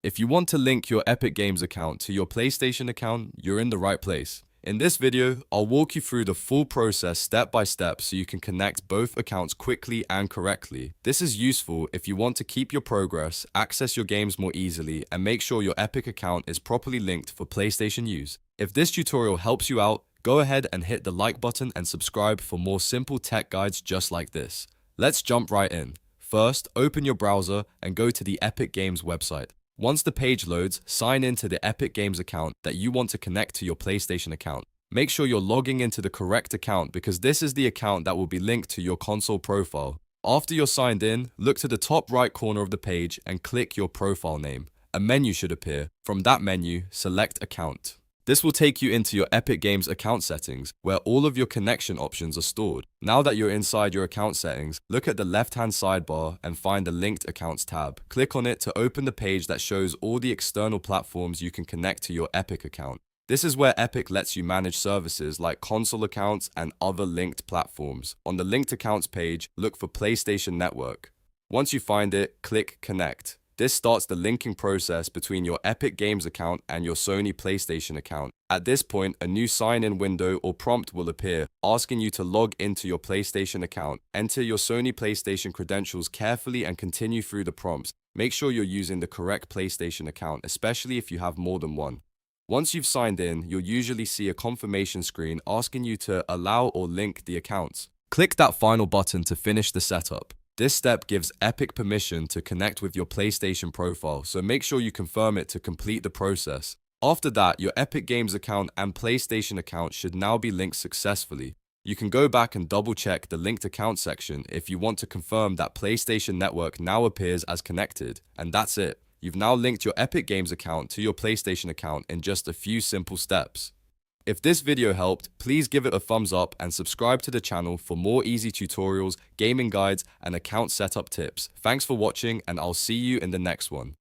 If you want to link your Epic Games account to your PlayStation account, you're in the right place. In this video, I'll walk you through the full process step by step so you can connect both accounts quickly and correctly. This is useful if you want to keep your progress, access your games more easily, and make sure your Epic account is properly linked for PlayStation use. If this tutorial helps you out, go ahead and hit the like button and subscribe for more simple tech guides just like this. Let's jump right in. First, open your browser and go to the Epic Games website. Once the page loads, sign in to the Epic Games account that you want to connect to your PlayStation account. Make sure you're logging into the correct account because this is the account that will be linked to your console profile. After you're signed in, look to the top right corner of the page and click your profile name. A menu should appear. From that menu, select Account. This will take you into your Epic Games account settings, where all of your connection options are stored. Now that you're inside your account settings, look at the left-hand sidebar and find the Linked Accounts tab. Click on it to open the page that shows all the external platforms you can connect to your Epic account. This is where Epic lets you manage services like console accounts and other linked platforms. On the Linked Accounts page, look for PlayStation Network. Once you find it, click Connect. This starts the linking process between your Epic Games account and your Sony PlayStation account. At this point, a new sign-in window or prompt will appear, asking you to log into your PlayStation account. Enter your Sony PlayStation credentials carefully and continue through the prompts. Make sure you're using the correct PlayStation account, especially if you have more than one. Once you've signed in, you'll usually see a confirmation screen asking you to allow or link the accounts. Click that final button to finish the setup. This step gives Epic permission to connect with your PlayStation profile, so make sure you confirm it to complete the process. After that, your Epic Games account and PlayStation account should now be linked successfully. You can go back and double check the linked account section if you want to confirm that PlayStation Network now appears as connected. And that's it. You've now linked your Epic Games account to your PlayStation account in just a few simple steps. If this video helped, please give it a thumbs up and subscribe to the channel for more easy tutorials, gaming guides, and account setup tips. Thanks for watching, and I'll see you in the next one.